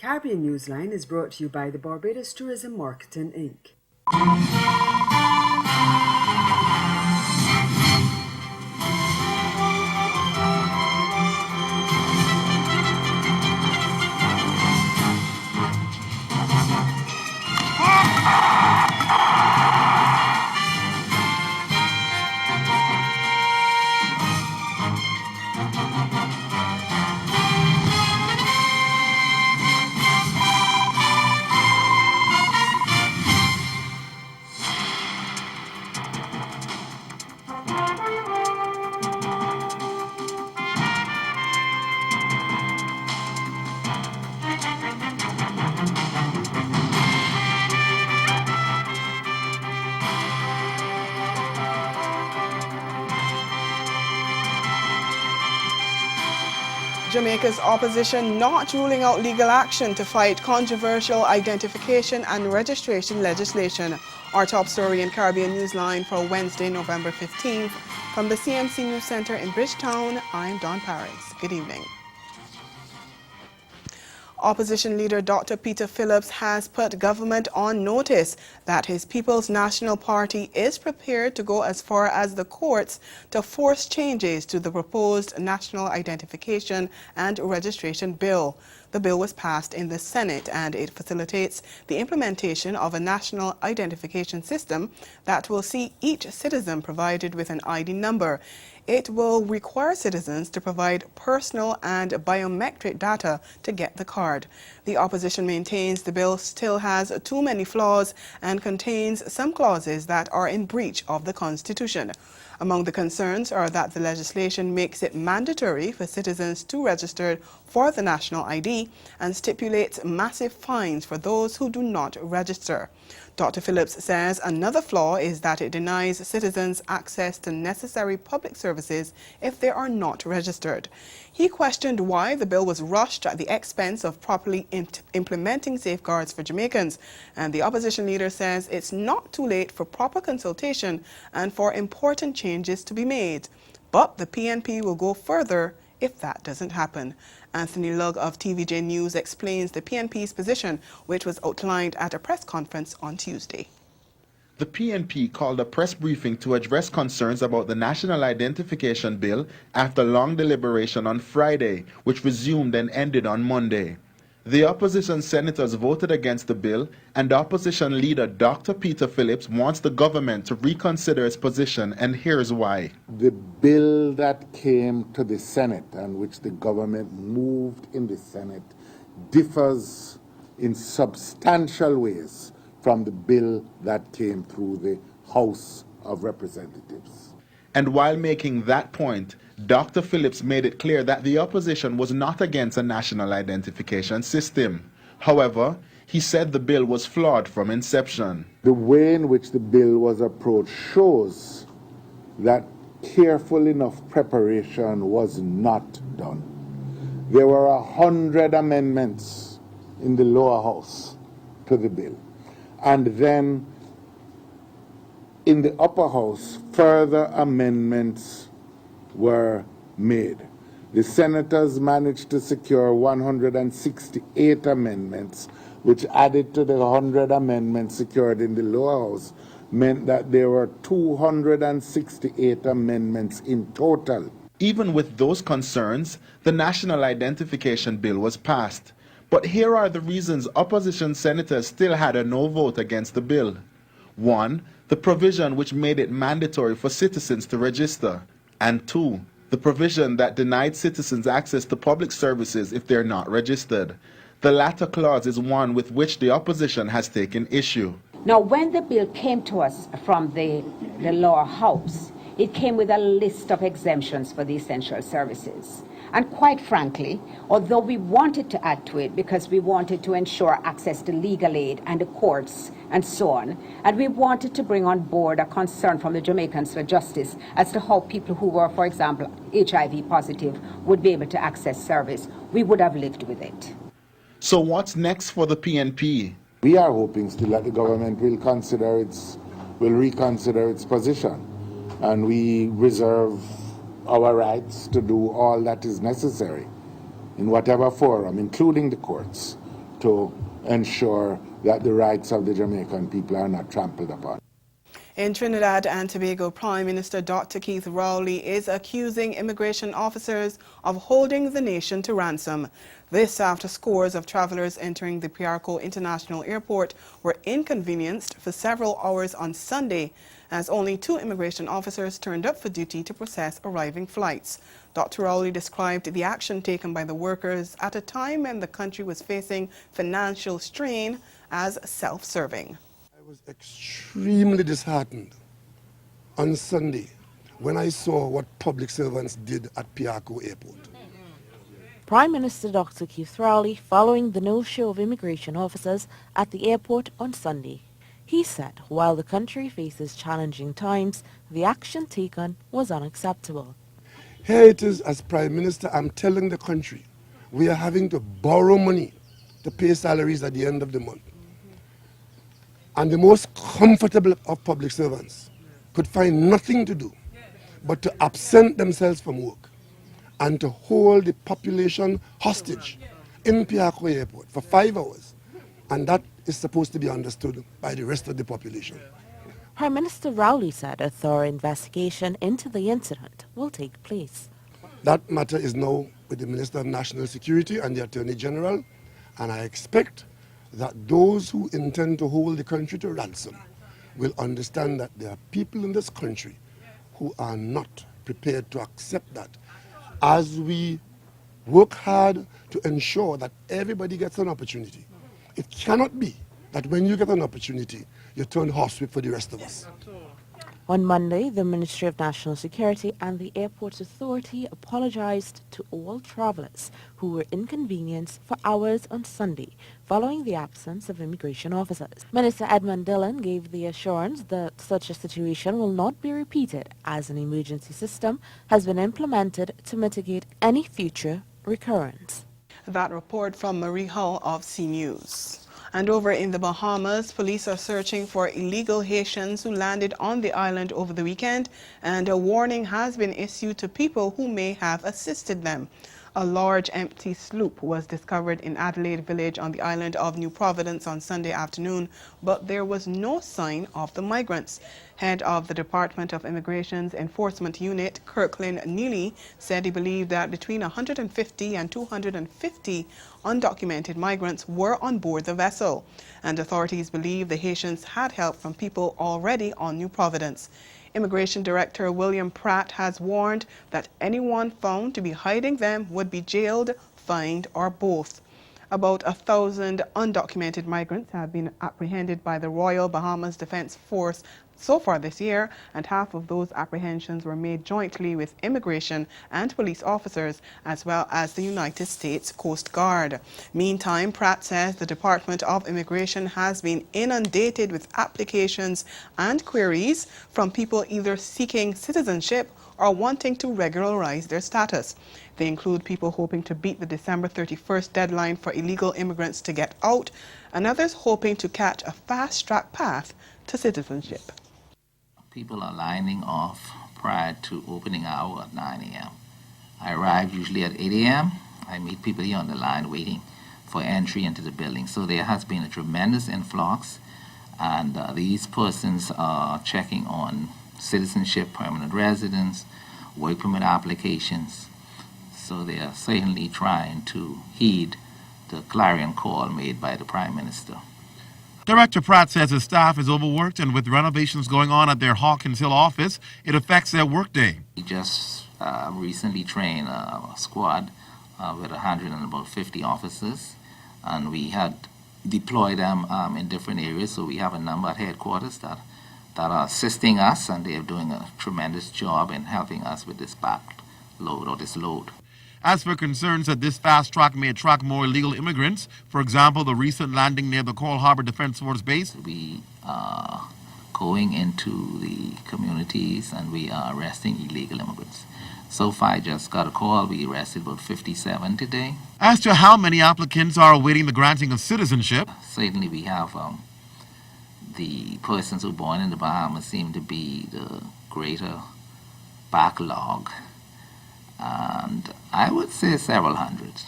Caribbean Newsline is brought to you by the Barbados Tourism Marketing Inc. Jamaica's opposition not ruling out legal action to fight controversial identification and registration legislation. Our top story in Caribbean Newsline for Wednesday, November 15th. From the CMC News Center in Bridgetown, I'm Dawn Paris. Good evening. Opposition leader Dr. Peter Phillips has put government on notice that his People's National Party is prepared to go as far as the courts to force changes to the proposed National Identification and Registration Bill. The bill was passed in the Senate and it facilitates the implementation of a national identification system that will see each citizen provided with an ID number. It will require citizens to provide personal and biometric data to get the card. The opposition maintains the bill still has too many flaws and contains some clauses that are in breach of the Constitution. Among the concerns are that the legislation makes it mandatory for citizens to register for the national ID and stipulates massive fines for those who do not register. Dr. Phillips says another flaw is that it denies citizens access to necessary public services if they are not registered. He questioned why the bill was rushed at the expense of properly implementing safeguards for Jamaicans. And the opposition leader says it's not too late for proper consultation and for important changes to be made. But the PNP will go further if that doesn't happen. Anthony Lugg of TVJ News explains the PNP's position, which was outlined at a press conference on Tuesday. The PNP called a press briefing to address concerns about the National Identification Bill after long deliberation on Friday, which resumed and ended on Monday. The opposition senators voted against the bill, and opposition leader Dr. Peter Phillips wants the government to reconsider its position, and here's why. The bill that came to the Senate and which the government moved in the Senate differs in substantial ways from the bill that came through the House of Representatives. And while making that point, Dr. Phillips made it clear that the opposition was not against a national identification system. However, he said the bill was flawed from inception. The way in which the bill was approached shows that careful enough preparation was not done. There were 100 amendments in the lower house to the bill. And then in the upper house, further amendments were made. The senators managed to secure 168 amendments, which added to the 100 amendments secured in the lower house, meant that there were 268 amendments in total. Even with those concerns, the National Identification Bill was passed. But here are the reasons opposition senators still had a no vote against the bill. 1, the provision which made it mandatory for citizens to register. And 2, the provision that denied citizens access to public services if they're not registered. The latter clause is one with which the opposition has taken issue. Now, when the bill came to us from the lower house, it came with a list of exemptions for the essential services. And quite frankly, although we wanted to add to it because we wanted to ensure access to legal aid and the courts and so on, and we wanted to bring on board a concern from the Jamaicans for justice as to how people who were, for example, HIV positive would be able to access service, we would have lived with it. So what's next for the PNP? We are hoping still that the government will reconsider its position, and we reserve our rights to do all that is necessary in whatever forum, including the courts, to ensure that the rights of the Jamaican people are not trampled upon. In Trinidad and Tobago, Prime Minister Dr. Keith Rowley is accusing immigration officers of holding the nation to ransom. This after scores of travelers entering the Piarco International Airport were inconvenienced for several hours on Sunday, as only 2 immigration officers turned up for duty to process arriving flights. Dr. Rowley described the action taken by the workers at a time when the country was facing financial strain as self-serving. I was extremely disheartened on Sunday when I saw what public servants did at Piarco Airport. Prime Minister Dr. Keith Rowley following the no-show of immigration officers at the airport on Sunday. He said while the country faces challenging times, the action taken was unacceptable. Here it is, as Prime Minister, I'm telling the country, we are having to borrow money to pay salaries at the end of the month. And the most comfortable of public servants could find nothing to do but to absent themselves from work and to hold the population hostage in Piarco Airport for 5 hours. And that is supposed to be understood by the rest of the population. Prime Minister Rowley said a thorough investigation into the incident will take place. That matter is now with the Minister of National Security and the Attorney General, and I expect that those who intend to hold the country to ransom will understand that there are people in this country who are not prepared to accept that, as we work hard to ensure that everybody gets an opportunity. It cannot be that when you get an opportunity, you turn horsewhip for the rest of us. On Monday, the Ministry of National Security and the Airports Authority apologized to all travelers who were inconvenienced for hours on Sunday following the absence of immigration officers. Minister Edmund Dillon gave the assurance that such a situation will not be repeated, as an emergency system has been implemented to mitigate any future recurrence. That report from Marie Hull of CNews. And over in the Bahamas, police are searching for illegal Haitians who landed on the island over the weekend, and a warning has been issued to people who may have assisted them. A large empty sloop was discovered in Adelaide Village on the island of New Providence on Sunday afternoon, but there was no sign of the migrants. Head of the Department of Immigration's Enforcement Unit, Kirkland Neely, said he believed that between 150 and 250 undocumented migrants were on board the vessel, and authorities believe the Haitians had help from people already on New Providence. Immigration Director William Pratt has warned that anyone found to be hiding them would be jailed, fined, or both. About 1,000 undocumented migrants have been apprehended by the Royal Bahamas Defense Force so far this year, and half of those apprehensions were made jointly with immigration and police officers, as well as the United States Coast Guard. Meantime, Pratt says the Department of Immigration has been inundated with applications and queries from people either seeking citizenship or wanting to regularize their status. They include people hoping to beat the December 31st deadline for illegal immigrants to get out, and others hoping to catch a fast-track path to citizenship. People are lining off prior to opening hour at 9 a.m. I arrive usually at 8 a.m. I meet people here on the line waiting for entry into the building. So there has been a tremendous influx, and these persons are checking on citizenship, permanent residence, work permit applications. So they are certainly trying to heed the clarion call made by the Prime Minister. Director Pratt says his staff is overworked, and with renovations going on at their Hawkins Hill office, it affects their workday. We just recently trained a squad with 150 officers, and we had deployed them in different areas. So we have a number at headquarters that are assisting us, and they are doing a tremendous job in helping us with this backload or this load. As for concerns that this fast track may attract more illegal immigrants, for example, the recent landing near the Coral Harbor Defense Force base, we are going into the communities and we are arresting illegal immigrants. So far, I just got a call. We arrested about 57 today. As to how many applicants are awaiting the granting of citizenship, certainly we have the persons who were born in the Bahamas seem to be the greater backlog. And I would say several hundreds.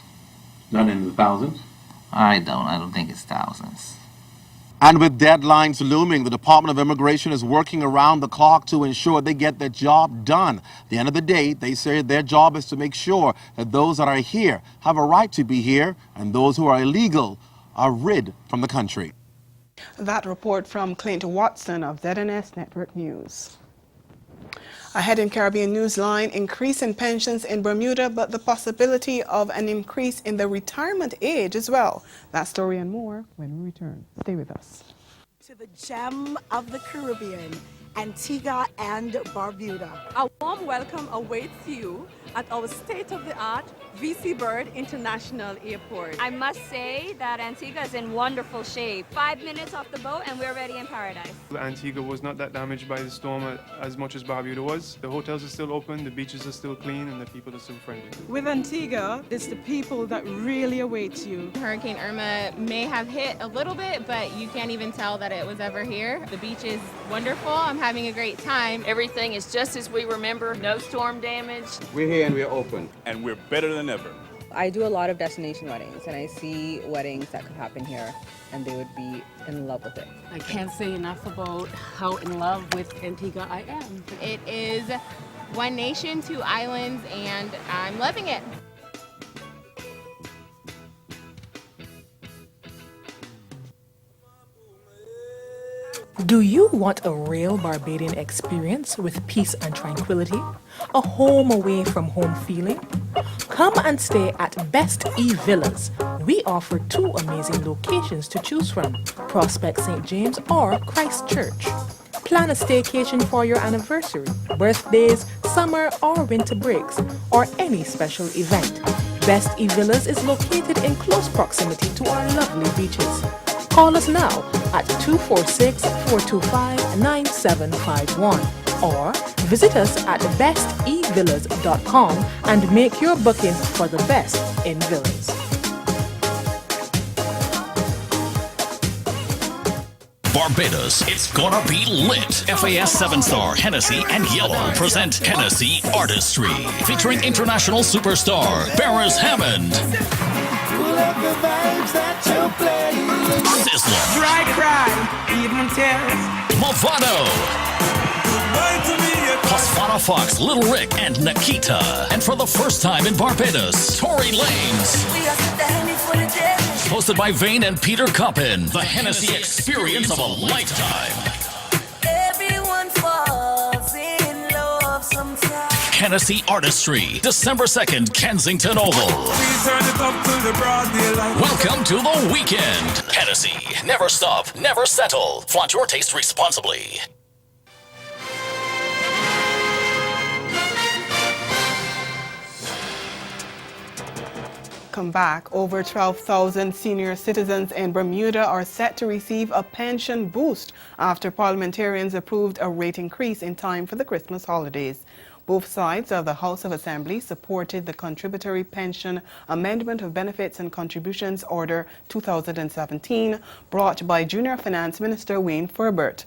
Not in the thousands? I don't think it's thousands. And with deadlines looming, the Department of Immigration is working around the clock to ensure they get their job done. At the end of the day, they say their job is to make sure that those that are here have a right to be here and those who are illegal are rid from the country. That report from Clint Watson of ZNS Network News. Ahead in Caribbean Newsline, increase in pensions in Bermuda, but the possibility of an increase in the retirement age as well. That story and more when we return. Stay with us. To the gem of the Caribbean, Antigua and Barbuda. A warm welcome awaits you at our state-of-the-art VC Bird International Airport. I must say that Antigua is in wonderful shape. 5 minutes off the boat and we're already in paradise. Antigua was not that damaged by the storm as much as Barbuda was. The hotels are still open, the beaches are still clean, and the people are still friendly. With Antigua, it's the people that really await you. Hurricane Irma may have hit a little bit, but you can't even tell that it was ever here. The beach is wonderful. I'm having a great time. Everything is just as we remember. No storm damage. We're here and we're open. And we're better than ever. I do a lot of destination weddings, and I see weddings that could happen here, and they would be in love with it. I can't say enough about how in love with Antigua I am. It is one nation, two islands, and I'm loving it. Do you want a real Barbadian experience with peace and tranquility? A home away from home feeling? Come and stay at Best E Villas. We offer 2 amazing locations to choose from, Prospect St. James or Christchurch. Plan a staycation for your anniversary, birthdays, summer or winter breaks, or any special event. Best E Villas is located in close proximity to our lovely beaches. Call us now at 246-425-9751 or visit us at bestevillas.com and make your booking for the best in villas. Barbados, it's gonna be lit. FAS 7-star Hennessy and Yellow present Hennessy Artistry, featuring international superstar Barris Hammond, Sizzler, Cry, even tears, Movado, Pasfana Fox, Little Rick, and Nikita. And for the first time in Barbados, Tory Lanez. Hosted by Vane and Peter Coppin, the Hennessy experience of a lifetime. everyone falls in love sometimes. Hennessy Artistry, December 2nd, Kensington Oval. Welcome to the weekend. Hennessy, never stop, never settle. Flaunt your taste responsibly. Come back. Over 12,000 senior citizens in Bermuda are set to receive a pension boost after parliamentarians approved a rate increase in time for the Christmas holidays. Both sides of the House of Assembly supported the Contributory Pension Amendment of Benefits and Contributions Order 2017, brought by Junior Finance Minister Wayne Furbert.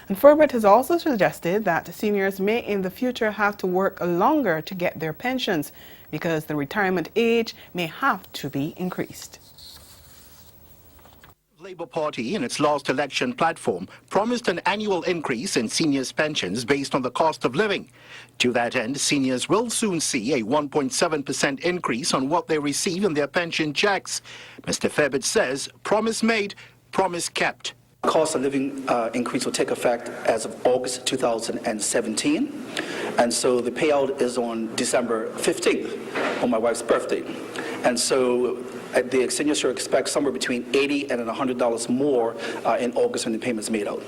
And Furbert has also suggested that seniors may in the future have to work longer to get their pensions, because the retirement age may have to be increased. Labour Party, in its last election platform, promised an annual increase in seniors' pensions based on the cost of living. To that end, seniors will soon see a 1.7% increase on what they receive in their pension checks. Mr. Furbert says, promise made, promise kept. Cost of living increase will take effect as of August 2017, and so the payout is on December 15th, on my wife's birthday. And so the senior should expect somewhere between $80 and $100 more in August when the payment's made out.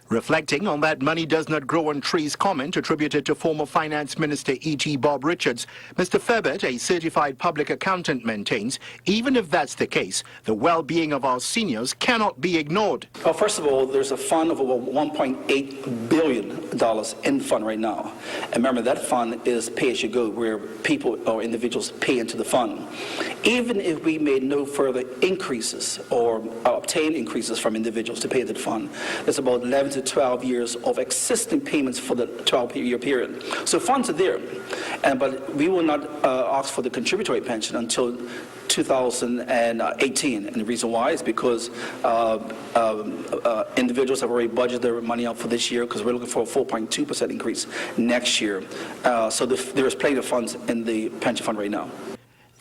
Reflecting on that money does not grow on trees comment attributed to former Finance Minister E.G. Bob Richards, Mr. Furbert, a certified public accountant, maintains even if that's the case, the well-being of our seniors cannot be ignored. Well, first of all, there's a fund of over $1.8 billion in the fund right now. And remember, that fund is pay-as-you-go, where people or individuals pay into the fund. Even if we made no further increases or obtain increases from individuals to pay into the fund, there's about 11 to 12 years of existing payments for the 12-year period. So funds are there, but we will not ask for the contributory pension until 2018, and the reason why is because individuals have already budgeted their money out for this year because we're looking for a 4.2% increase next year. So there is plenty of funds in the pension fund right now.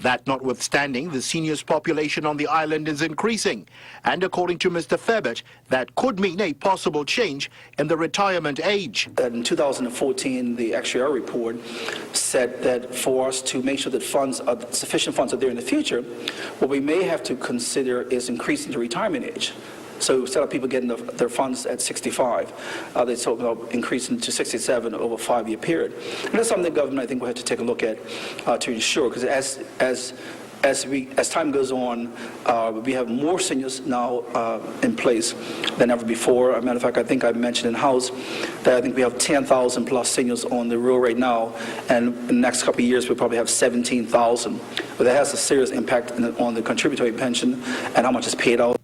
That notwithstanding, the seniors population on the island is increasing. And according to Mr. Febbert, that could mean a possible change in the retirement age. In 2014, the actuarial report said that for us to make sure that sufficient funds are there in the future, what we may have to consider is increasing the retirement age. So instead of people getting their funds at 65, they talk about increasing to 67 over a 5-year period. And that's something the government, I think, will have to take a look at to ensure, because as time goes on, we have more seniors now in place than ever before. As a matter of fact, I think I mentioned in House that I think we have 10,000 plus seniors on the roll right now, and in the next couple of years we'll probably have 17,000. But that has a serious impact on the contributory pension and how much is paid out.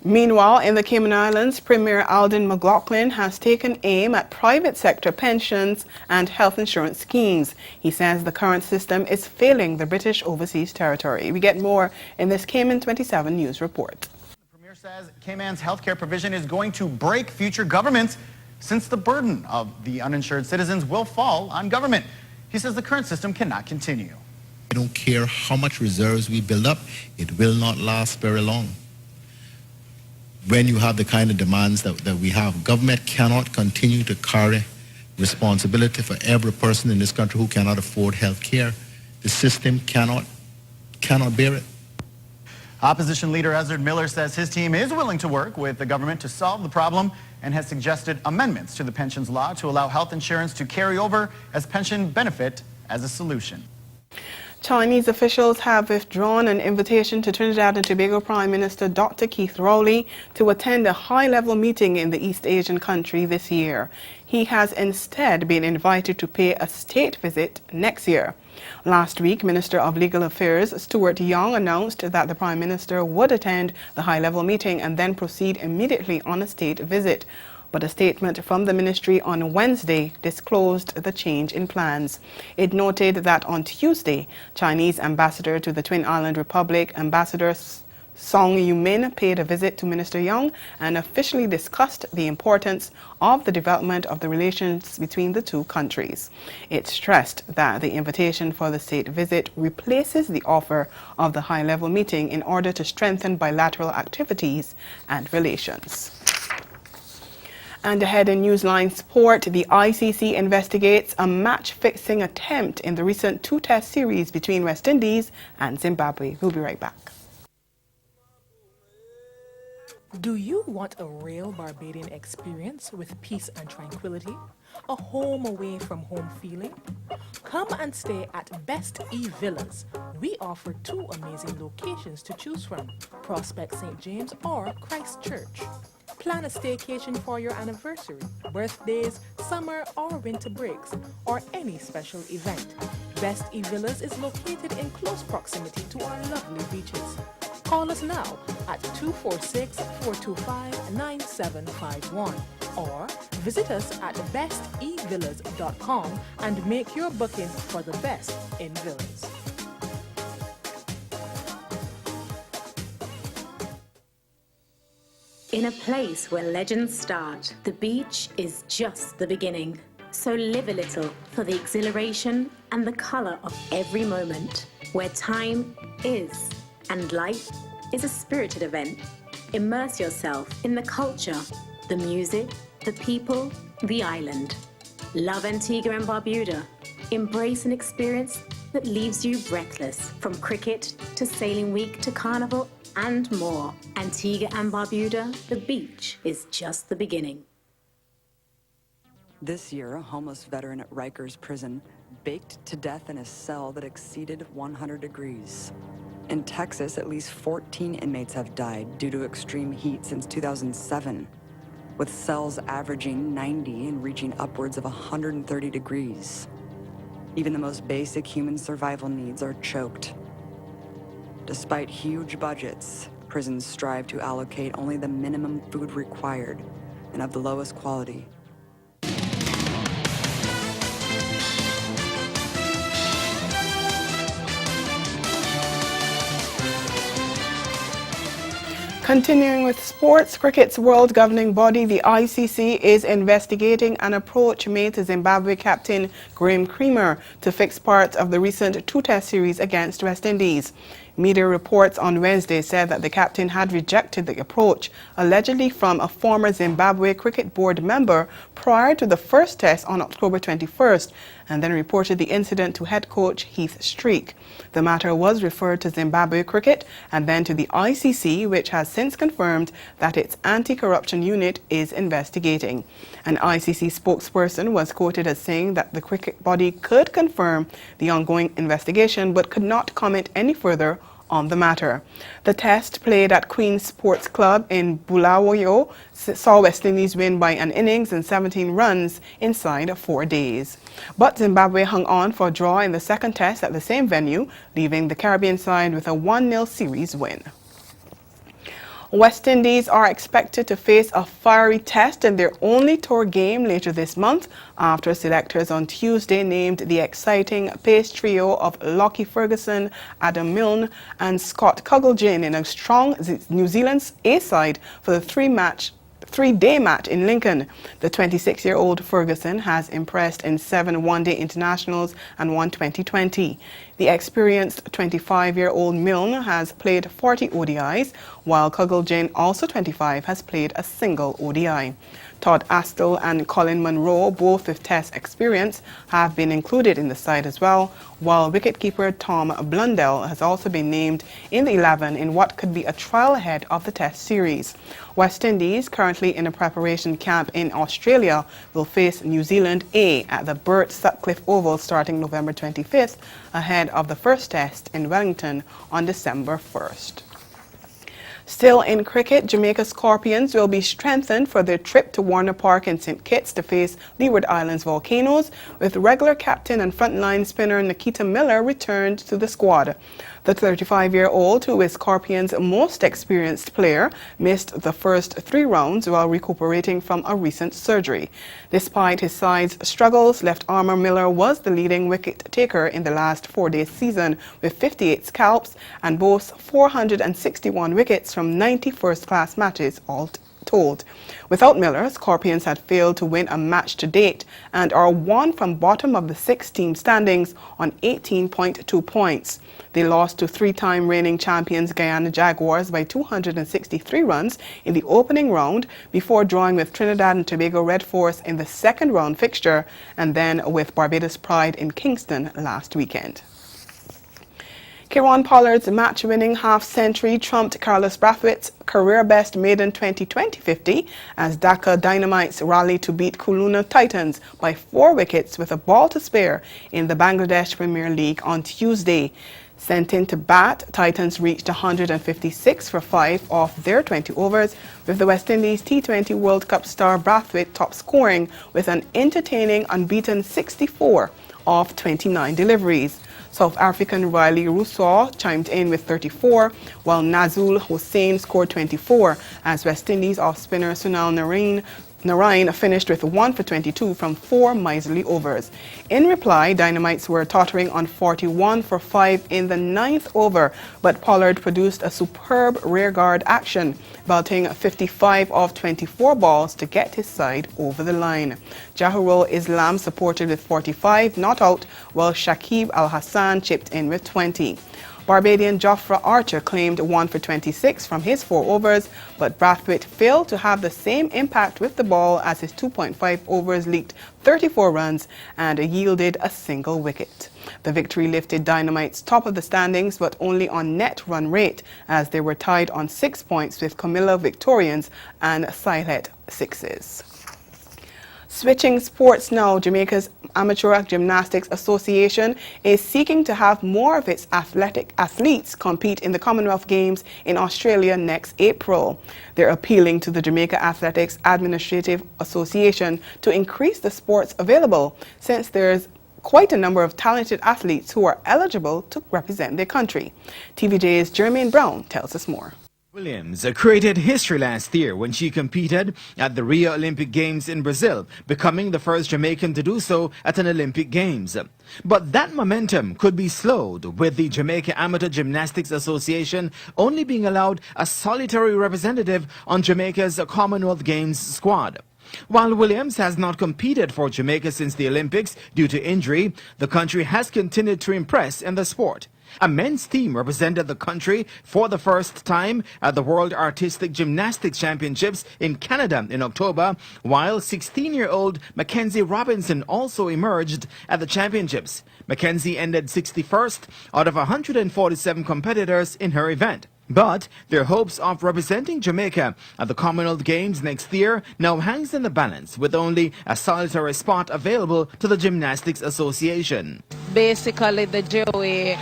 Meanwhile, in the Cayman Islands, Premier Alden McLaughlin has taken aim at private sector pensions and health insurance schemes. He says the current system is failing the British Overseas Territory. We get more in this Cayman 27 News report. The Premier says Cayman's healthcare provision is going to break future governments since the burden of the uninsured citizens will fall on government. He says the current system cannot continue. I don't care how much reserves we build up, it will not last very long. When you have the kind of demands that we have, government cannot continue to carry responsibility for every person in this country who cannot afford health care. The system cannot bear it. Opposition leader Ezra Miller says his team is willing to work with the government to solve the problem and has suggested amendments to the pensions law to allow health insurance to carry over as pension benefit as a solution. Chinese officials have withdrawn an invitation to Trinidad and Tobago Prime Minister Dr. Keith Rowley to attend a high-level meeting in the East Asian country this year. He has instead been invited to pay a state visit next year. Last week, Minister of Legal Affairs Stuart Young announced that the Prime Minister would attend the high-level meeting and then proceed immediately on a state visit. But a statement from the ministry on Wednesday disclosed the change in plans. It noted that on Tuesday, Chinese ambassador to the Twin Island Republic, Ambassador Song Yumin, paid a visit to Minister Young and officially discussed the importance of the development of the relations between the two countries. It stressed that the invitation for the state visit replaces the offer of the high-level meeting in order to strengthen bilateral activities and relations. And ahead in Newsline Sport, the ICC investigates a match-fixing attempt in the recent two-test series between West Indies and Zimbabwe. We'll be right back. Do you want a real Barbadian experience with peace and tranquility? A home away from home feeling? Come and stay at Best E Villas. We offer 2 amazing locations to choose from, Prospect St. James or Christchurch. Plan a staycation for your anniversary, birthdays, summer or winter breaks, or any special event. Best E Villas is located in close proximity to our lovely beaches. Call us now at 246-425-9751 or visit us at bestevillas.com and make your booking for the best in villas. In a place where legends start, the beach is just the beginning. So live a little for the exhilaration and the color of every moment, where time is and life is a spirited event. Immerse yourself in the culture, the music, the people, the island. Love Antigua and Barbuda. Embrace an experience that leaves you breathless, from cricket to sailing week to carnival and more. Antigua and Barbuda, the beach is just the beginning. This year, a homeless veteran at Rikers Prison baked to death in a cell that exceeded 100 degrees. In Texas, at least 14 inmates have died due to extreme heat since 2007, with cells averaging 90 and reaching upwards of 130 degrees. Even the most basic human survival needs are choked. Despite huge budgets, prisons strive to allocate only the minimum food required and of the lowest quality. Continuing with sports, cricket's world governing body, the ICC, is investigating an approach made to Zimbabwe captain Graham Creamer to fix parts of the recent two-test series against West Indies. Media reports on Wednesday said that the captain had rejected the approach, allegedly from a former Zimbabwe Cricket Board member prior to the first test on October 21st, and then reported the incident to head coach Heath Streak. The matter was referred to Zimbabwe Cricket and then to the ICC, which has since confirmed that its anti-corruption unit is investigating. An ICC spokesperson was quoted as saying that the cricket body could confirm the ongoing investigation but could not comment any further on the matter. The test, played at Queen's Sports Club in Bulawayo, saw West Indies win by an innings and 17 runs inside 4 days. But Zimbabwe hung on for a draw in the second test at the same venue, leaving the Caribbean side with a 1-0 series win. West Indies are expected to face a fiery test in their only tour game later this month after selectors on Tuesday named the exciting pace trio of Lockie Ferguson, Adam Milne and Scott Cuggledin in a strong New Zealand's A side for the three-day match in Lincoln. The 26-year-old Ferguson has impressed in 7 one-day internationals and 1 T20. The experienced 25-year-old Milne has played 40 ODIs, while Cuggledin, also 25, has played a single ODI. Todd Astle and Colin Munro, both with Test experience, have been included in the side as well, while wicketkeeper Tom Blundell has also been named in the 11 in what could be a trial ahead of the Test series. West Indies, currently in a preparation camp in Australia, will face New Zealand A at the Burt Sutcliffe Oval starting November 25th, ahead of the first Test in Wellington on December 1st. Still in cricket, Jamaica Scorpions will be strengthened for their trip to Warner Park in St. Kitts to face Leeward Islands Volcanoes, with regular captain and frontline spinner Nikita Miller returned to the squad. The 35-year-old, who is Scorpions' most experienced player, missed the first 3 rounds while recuperating from a recent surgery. Despite his side's struggles, left-armer Miller was the leading wicket-taker in the last 4-day season with 58 scalps and boasts 461 wickets from 90 first-class matches all told. Without Miller, Scorpions had failed to win a match to date and are 1 from bottom of the 6-team standings on 18.2 points. They lost to 3-time reigning champions Guyana Jaguars by 263 runs in the opening round before drawing with Trinidad and Tobago Red Force in the second round fixture and then with Barbados Pride in Kingston last weekend. Kieron Pollard's match-winning half-century trumped Carlos Brathwaite's career-best maiden 2020 50 as Dhaka Dynamites rallied to beat Kuluna Titans by 4 wickets with a ball to spare in the Bangladesh Premier League on Tuesday. Sent in to bat, Titans reached 156 for 5 off their 20 overs, with the West Indies T20 World Cup star Brathwaite top scoring with an entertaining unbeaten 64 off 29 deliveries. South African Riley Rousseau chimed in with 34, while Nazul Hossain scored 24, as West Indies off-spinner Sunal Narain finished with 1 for 22 from 4 miserly overs. In reply, Dynamites were tottering on 41 for 5 in the 9th over, but Pollard produced a superb rearguard action, belting 55 off 24 balls to get his side over the line. Jahurul Islam supported with 45 not out, while Shakib Al Hassan chipped in with 20. Barbadian Jofra Archer claimed 1 for 26 from his 4 overs, but Brathwaite failed to have the same impact with the ball as his 2.5 overs leaked 34 runs and yielded a single wicket. The victory lifted Dynamite's top of the standings, but only on net run rate, as they were tied on 6 points with Camilla Victorians and Sylhet Sixes. Switching sports now, Jamaica's Amateur Gymnastics Association is seeking to have more of its athletes compete in the Commonwealth Games in Australia next April. They're appealing to the Jamaica Athletics Administrative Association to increase the sports available, since there's quite a number of talented athletes who are eligible to represent their country. TVJ's Jermaine Brown tells us more. Williams created history last year when she competed at the Rio Olympic Games in Brazil, becoming the first Jamaican to do so at an Olympic Games. But that momentum could be slowed with the Jamaica Amateur Gymnastics Association only being allowed a solitary representative on Jamaica's Commonwealth Games squad. While Williams has not competed for Jamaica since the Olympics due to injury, the country has continued to impress in the sport. A men's team represented the country for the first time at the World Artistic Gymnastics Championships in Canada in October, while 16-year-old Mackenzie Robinson also emerged at the championships. Mackenzie ended 61st out of 147 competitors in her event. But their hopes of representing Jamaica at the Commonwealth Games next year now hangs in the balance, with only a solitary spot available to the Gymnastics Association. Basically, the jury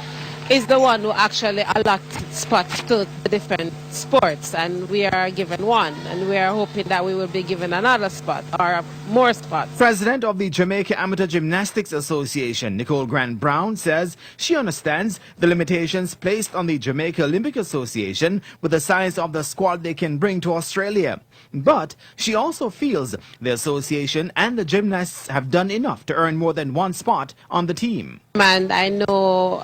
is the one who actually allots spots to the different sports, and we are given one, and we are hoping that we will be given another spot or more spots. President of the Jamaica Amateur Gymnastics Association, Nicole Grant Brown, says she understands the limitations placed on the Jamaica Olympic Association with the size of the squad they can bring to Australia. But she also feels the association and the gymnasts have done enough to earn more than one spot on the team. And I know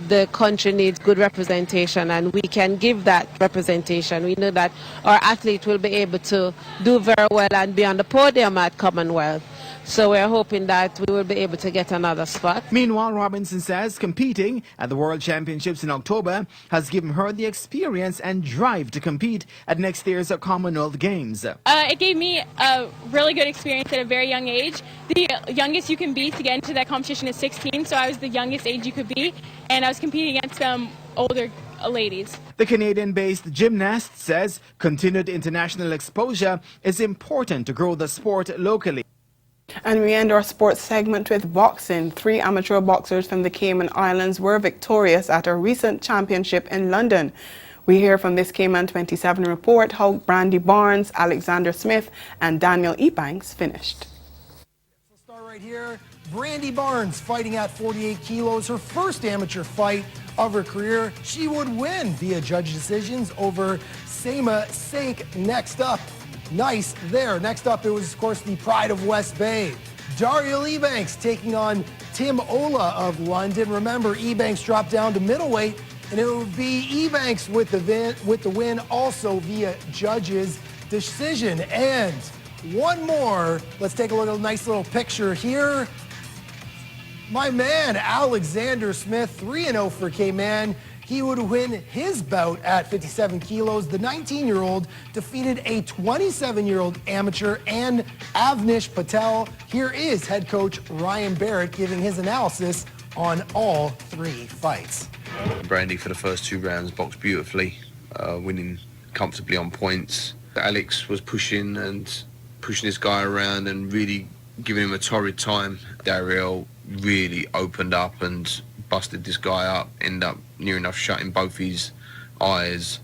the country needs good representation, and we can give that representation. We know that our athlete will be able to do very well and be on the podium at Commonwealth. So we're hoping that we will be able to get another spot. Meanwhile, Robinson says competing at the World Championships in October has given her the experience and drive to compete at next year's Commonwealth Games. It gave me a really good experience at a very young age. The youngest you can be to get into that competition is 16, so I was the youngest age you could be, and I was competing against some older ladies. The Canadian-based gymnast says continued international exposure is important to grow the sport locally. And we end our sports segment with boxing. 3 amateur boxers from the Cayman Islands were victorious at a recent championship in London. We hear from this Cayman 27 report how Brandy Barnes, Alexander Smith and Daniel Ebanks finished. Let's start right here. Brandy Barnes fighting at 48 kilos, her first amateur fight of her career. She would win via judge decisions over Seema Sake. Next up. Nice there. Next up, it was, of course, the pride of West Bay. Daryl Ebanks taking on Tim Ola of London. Remember, Ebanks dropped down to middleweight, and it would be Ebanks with the win also via judges' decision. And one more. Let's take a look at a nice little picture here. My man, Alexander Smith, 3-0 for Cayman. He would win his bout at 57 kilos. The 19-year-old defeated a 27-year-old amateur and Avnish Patel. Here is head coach Ryan Barrett giving his analysis on all 3 fights. Brandy for the first 2 rounds boxed beautifully, winning comfortably on points. Alex was pushing this guy around and really giving him a torrid time. Daryl really opened up and busted this guy up, ended up near enough shutting both his eyes.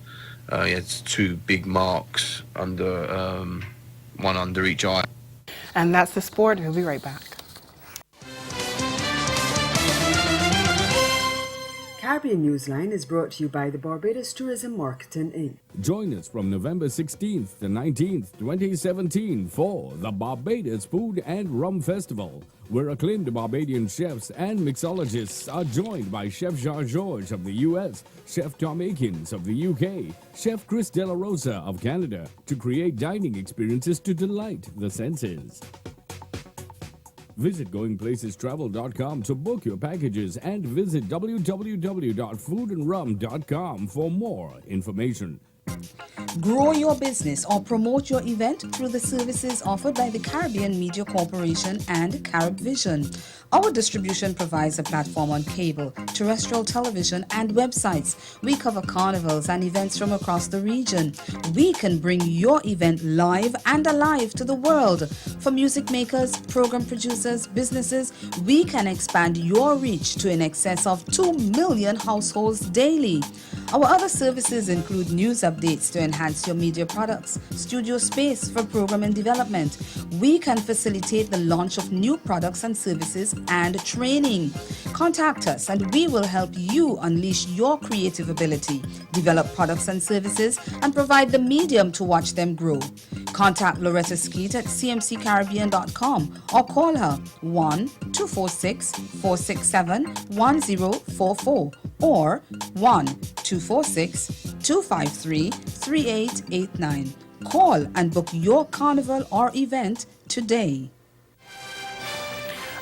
He had 2 big marks under one under each eye. And that's the sport. We'll be right back. Caribbean Newsline is brought to you by the Barbados Tourism Marketing Inc. Join us from November 16th to 19th, 2017 for the Barbados Food and Rum Festival, where acclaimed Barbadian chefs and mixologists are joined by Chef Jean-Georges of the U.S., Chef Tom Akins of the U.K., Chef Chris De La Rosa of Canada, to create dining experiences to delight the senses. Visit goingplacestravel.com to book your packages and visit www.foodandrum.com for more information. Grow your business or promote your event through the services offered by the Caribbean Media Corporation and Carib Vision. Our distribution provides a platform on cable, terrestrial television, and websites. We cover carnivals and events from across the region. We can bring your event live and alive to the world. For music makers, program producers, businesses, we can expand your reach to in excess of 2 million households daily. Our other services include news updates to enhance your media products, studio space for program and development. We can facilitate the launch of new products and services and training. Contact us and we will help you unleash your creative ability, develop products and services, and provide the medium to watch them grow. Contact Loretta Skeet at cmccaribbean.com or call her 1-246-467-1044 or 1-246-253-3889. Call and book your carnival or event today.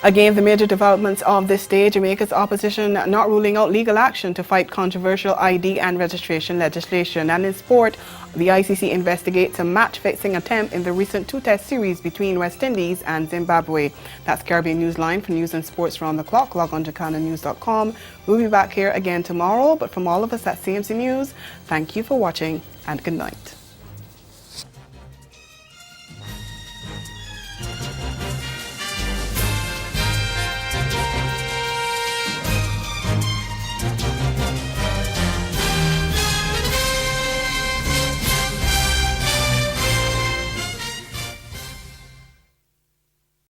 Again, the major developments of this day: Jamaica's opposition not ruling out legal action to fight controversial ID and registration legislation. And in sport, the ICC investigates a match-fixing attempt in the recent two-test series between West Indies and Zimbabwe. That's Caribbean Newsline. For news and sports around the clock, log on to CanadaNews.com. We'll be back here again tomorrow, but from all of us at CMC News, thank you for watching and good night.